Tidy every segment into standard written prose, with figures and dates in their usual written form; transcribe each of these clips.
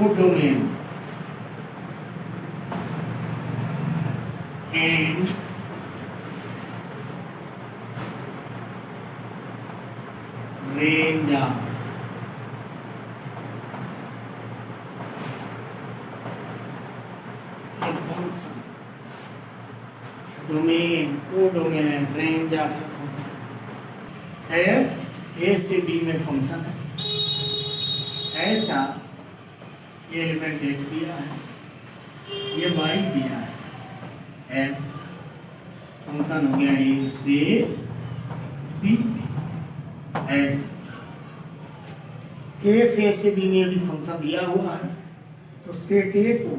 Codomain and range of a function. Domain, codomain and range of a function. f a से b में function है, ऐसा ये element x दिया है, ये y दिया है, f फंक्शन हो गया a से b में, ऐसे f a से b में यदि फंक्शन दिया हुआ है तो सेट a को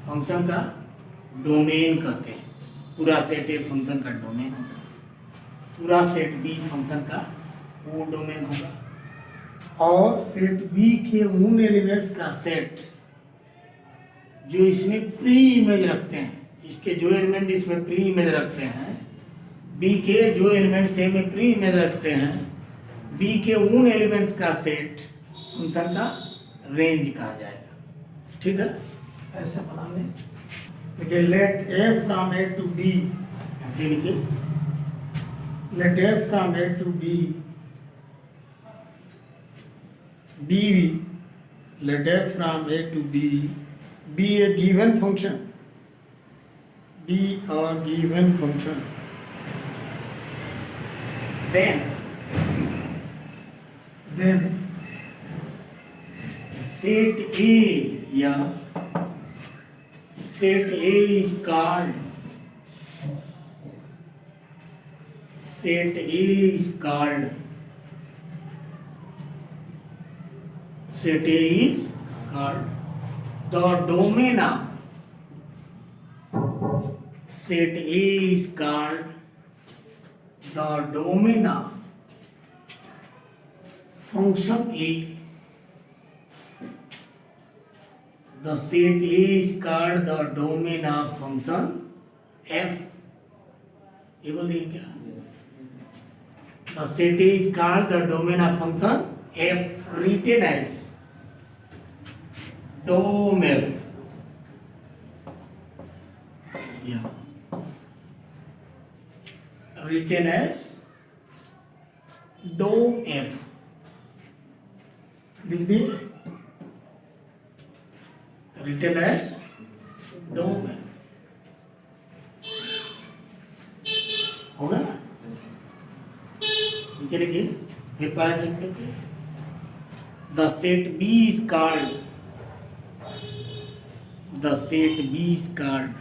फंक्शन का डोमेन कहते हैं। पूरा सेट ए फंक्शन का डोमेन होगा, पूरा सेट बी फंक्शन का वो डोमेन होगा, और सेट बी के उन एलिमेंट्स का सेट जो इसमें प्री इमेज रखते हैं, इसके जो एलिमेंट इसमें प्री इमेज रखते हैं, बी के जो एलिमेंट्स ए में प्री इमेज रखते हैं, बी के उन एलिमेंट्स का सेट फंक्शन का रेंज कहा जाएगा। ठीक है, ऐसे बना लें। देखिए let A from A to B, ऐसे लिखिए, let A from A to B B let f from a to b be a given function, be a given function, then set a या set a is called set a is called set A is called the domain of set A is called the domain of function A. The set A is called the domain of function F. ये बोलिए क्या? The set A is called the domain of function F, written as dom F. Yeah. Written as dom F. लिख दिए, written as dom F. होगा? नीचे लिखिए, फिर पारा चेक करके। The set B is called the set B is called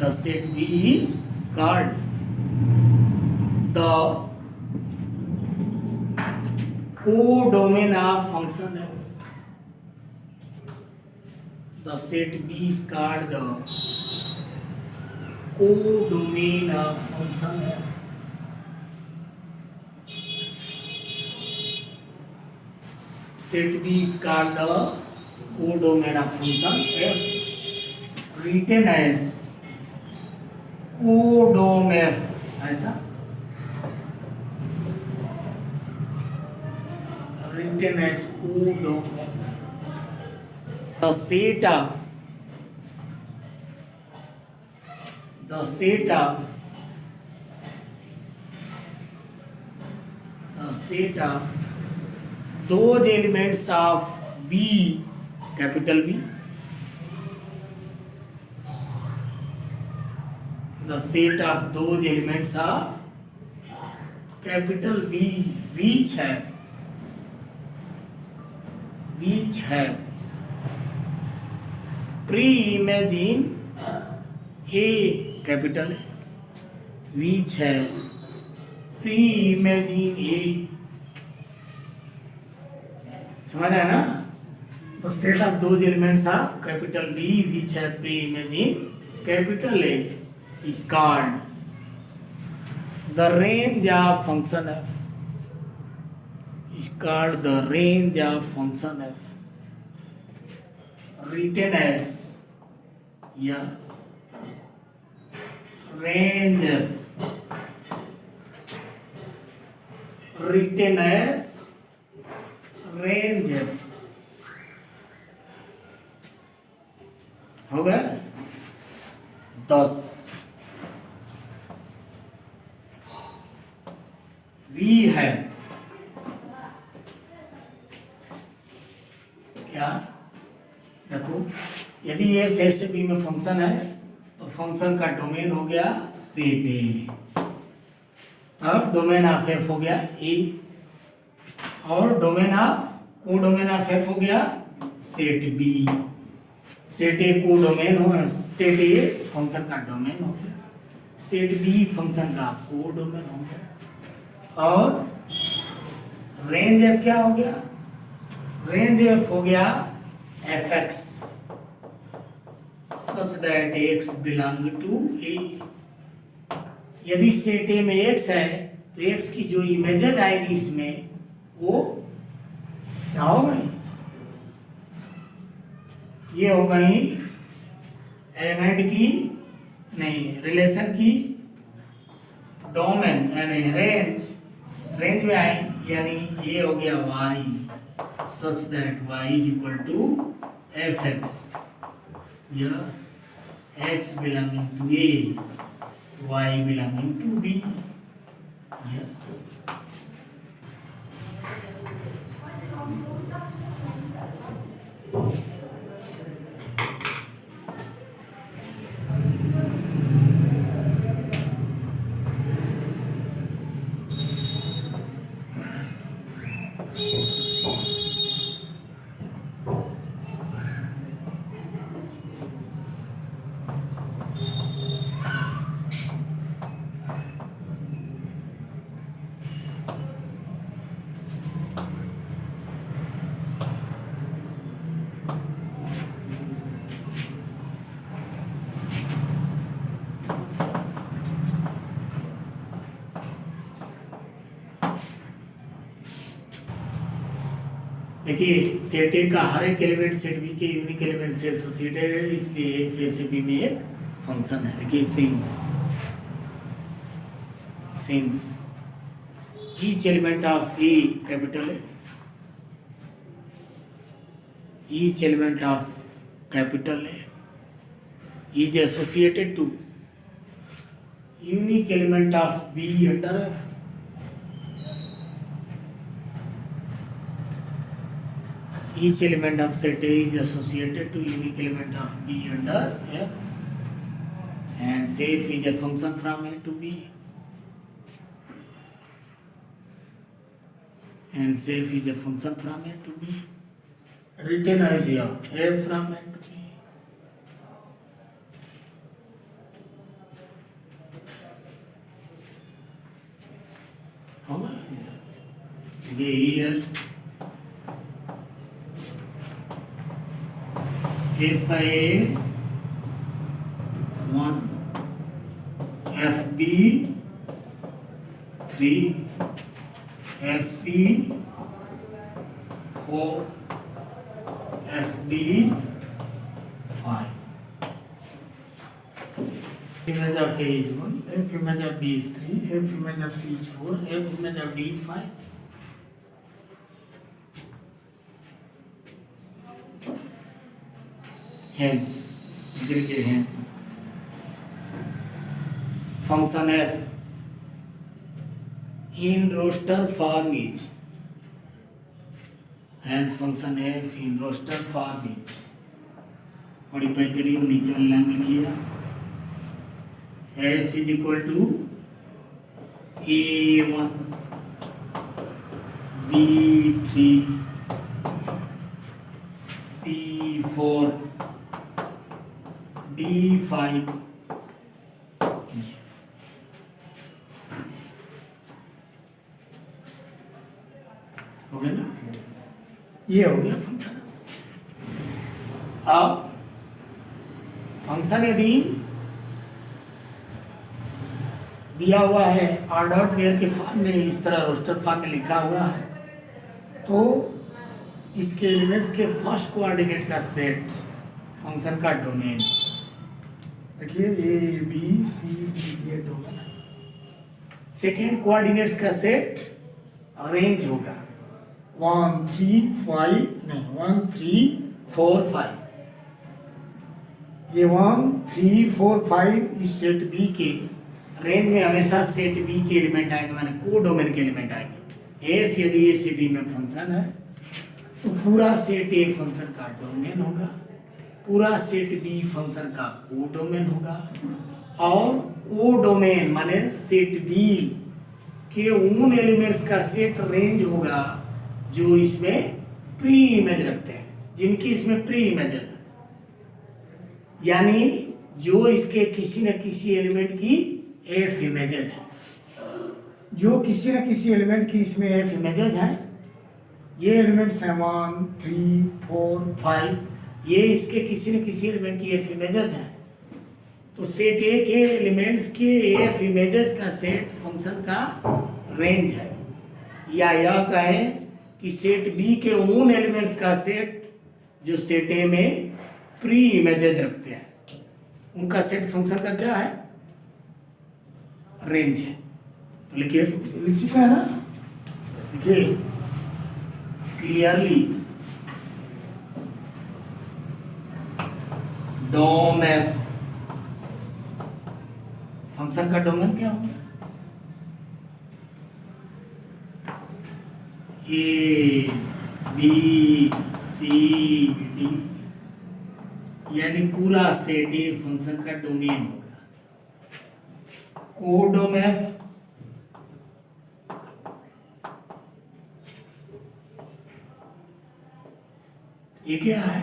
the set B is called the codomain of function F. The set B is called the codomain of function F. Set B is called the codomain of function F, written as codom F. ऐसा written as codom F. The set of those elements of B, capital B, the set of those elements of capital B which have pre-image in A, capital A, which have pre-image in A. समझ आया ना? The set of those elements of capital B which have pre-image in capital A is called the range of function F. Is called the range of function F. Written as range F. Written as range F. हो गया 10। We है क्या, देखो यदि ये face से B में function है तो फंक्शन का डोमेन हो गया सेट ए, अब डोमेन ऑफ एफ हो गया ए, और डोमेन ऑफ को डोमेन ऑफ एफ हो गया सेट बी। सेट ए को डोमेन हो, सेट ए फंक्शन का डोमेन हो गया, सेट बी फंक्शन का को डोमेन हो गया, और रेंज एफ क्या हो गया, रेंज एफ हो गया F x such that x belong to a। यदि सेट ए में x है तो x की जो इमेजेस आएगी इसमें वो क्या हो गई, ये हो गई एलिमेंट की नहीं रिलेशन की डोमेन यानी रेंज, रेंज में आई, यानी ये हो गया y such that y is equal to fx, या x belonging to A, y belonging to B। देखिए सेट ए का हर एक एलिमेंट सेट बी के यूनिक एलिमेंट से एसोसिएटेड है, इसलिए फेस बी में एक फंक्शन है। देखिए since each element of A capital है, ईच एलिमेंट ऑफ कैपिटल है is associated to unique element of B under F. Each element of set A is associated to unique element of B under F, and say f is a function from A to B, and say f is a function from A to B, written as here F from A to B। होगा ये here FA 1, FB 3, FC 4, FD 5। Image of A is 1, F image of B is 3, F image of C is 4, F image of D is 5। Hence, function f in roster form is, hence function f in roster form is, modify करिए नीचे वाले line में लिया, f is equal to a1 b3 c4 d5। हो गया ना, ये हो गया फंक्शन। अब फंक्शन यदि दिया हुआ है आर डॉट वेयर के फॉर्म में, इस तरह रोस्टर फॉर्म में लिखा हुआ है, तो इसके एलिमेंट्स के फर्स्ट कोऑर्डिनेट का सेट फंक्शन का डोमेन, देखिए ए बी सी डी ये डोमेन है। सेकेंड कोऑर्डिनेट्स का सेट रेंज होगा 1 3 5 नहीं 1 3 4 5, एवं 3, 4, 5 इस सेट बी के रेंज में हमेशा सेट बी के एलिमेंट आएंगे, माने को डोमेन के एलिमेंट आएंगे। एफ यदि ए से बी में फंक्शन है तो पूरा सेट ए फंक्शन का डोमेन होगा, पूरा सेट बी फंक्शन का को डोमेन होगा, और को डोमेन माने सेट बी के उन एलिमेंट्स का सेट रेंज होगा जो इसमें प्री इमेज रखते हैं, जिनकी इसमें प्री इमेज है, यानी जो इसके किसी न किसी एलिमेंट की एफ इमेजेस है, जो किसी न किसी एलिमेंट की इसमें एफ इमेजेस है। ये एलिमेंट्स हैं 1, 3, 4, 5, ये इसके किसी न किसी एलिमेंट की एफ इमेजेस हैं। तो सेट ए के एलिमेंट्स के एफ इमेजेस का सेट फंक्शन का रेंज है, या यह कहें कि सेट बी के उन एलिमेंट्स का सेट जो सेट ए में प्री इमेजेस रखते हैं, उनका सेट फंक्शन का क्या है, रेंज है। तो लिखिए, तो लिख चुका है ना, लिखिए क्लियरली डोम एफ फंक्शन का डोमेन क्या होगा, ए बी सी डी, यानी पूरा सेट ए फंक्शन का डोमेन होगा। कोडोम एफ ये क्या है,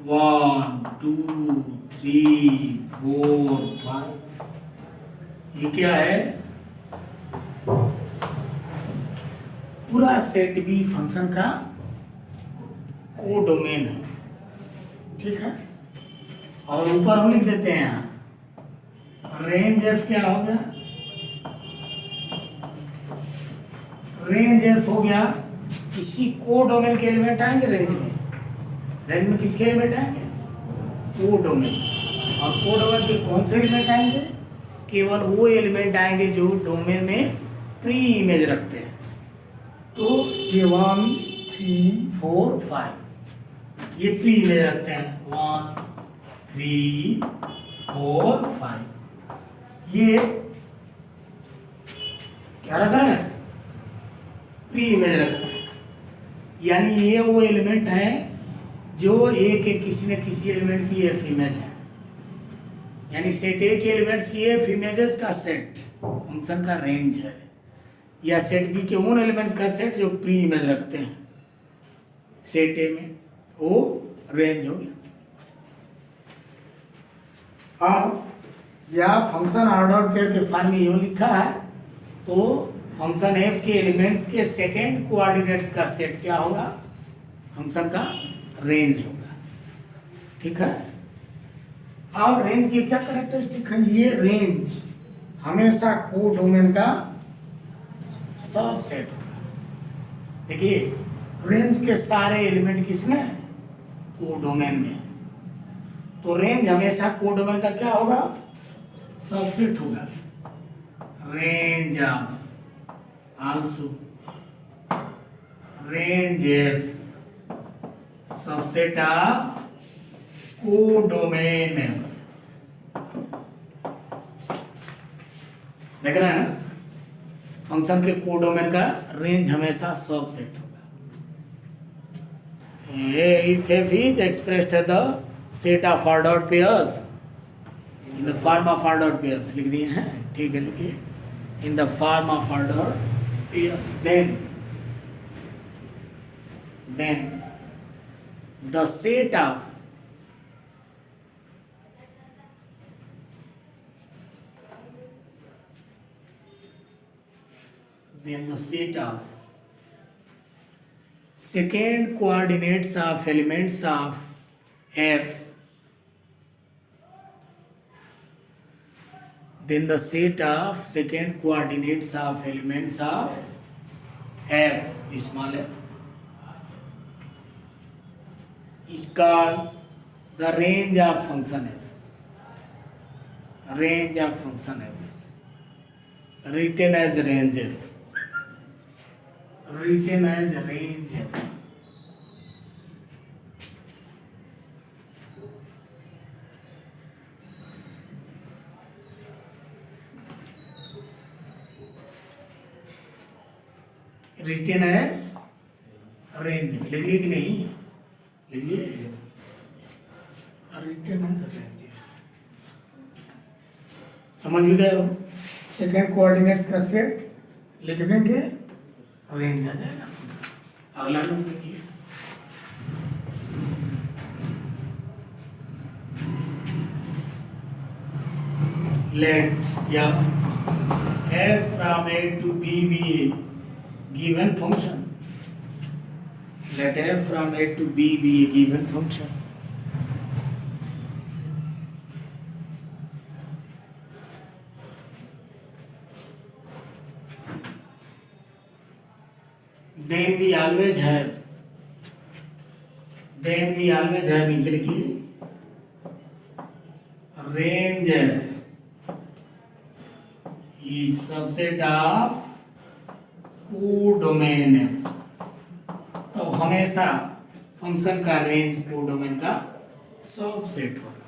1, 2, 3, 4, 5, ये क्या है, पूरा सेट बी फंक्शन का कोडोमेन है, ठीक है। और ऊपर हम लिख देते हैं यहाँ रेंज एफ क्या हो गया, रेंज एफ हो गया किसी कोडोमेन के एलिमेंट आएंगे रेंज में किसके एलिमेंट आएंगे, कोडोमेन, और कोडोमेन के कौन से एलिमेंट आएंगे, केवल वो एलिमेंट आएंगे जो डोमेन में प्री इमेज रखते हैं। तो ये 1, 3, 4, 5 ये प्री इमेज रखते हैं, 1, 3, 4, 5 ये क्या रख रहे हैं, प्री इमेज रख रहे हैं, यानी ये वो एलिमेंट है जो ए के किसी न किसी एलिमेंट की एफ इमेज है, यानी सेट ए के एलिमेंट्स की एफ इमेजेस का सेट फंक्शन का रेंज है, या सेट बी के उन एलिमेंट्स का सेट जो प्री इमेज रखते हैं सेट ए में, वो रेंज हो गया। अब यह फंक्शन ऑर्डर पेयर के फॉर्म में यूं लिखा है, तो फंक्शन एफ के एलिमेंट्स के सेकेंड कोऑर्डिनेट्स का सेट क्या होगा, फंक्शन का रेंज होगा, ठीक है। और रेंज की क्या कैरेक्टरिस्टिक है, ये रेंज हमेशा कोडोमेन का सबसेट होगा। देखिए रेंज के सारे एलिमेंट किसमें है, कोडोमेन में, तो रेंज हमेशा कोडोमेन का क्या होगा, सबसेट होगा। Range of also range F subset of codomain F, देख रहे हैं ना, फंक्शन के कोडोमेन का रेंज हमेशा सबसेट होगा। If F is expressed as the set of ordered pairs in the form of ordered pairs, लिख दिए हैं, ठीक है, लिखिए in the form of ordered pairs, then the set of second coordinates of elements of F, then the set of second coordinates of elements of F, small f, is called the range of function F. Range of function F, written as range F. Written as range F. Written as range लिख लिए कि नहीं, लिख लिए, retain as range. समझ भी गए हो, सेकेंड कोऑर्डिनेट्स का सेट लिख देंगे, रेंज आ जाएगा फंक्शन। अगला नोट लिखिए, let या f from a to b be a given function, let f from a to b be a given function, then we always have, then we always have, नीचे लिखिए, range f is subset of codomain f। तो हमेशा function का range codomain का subset होगा।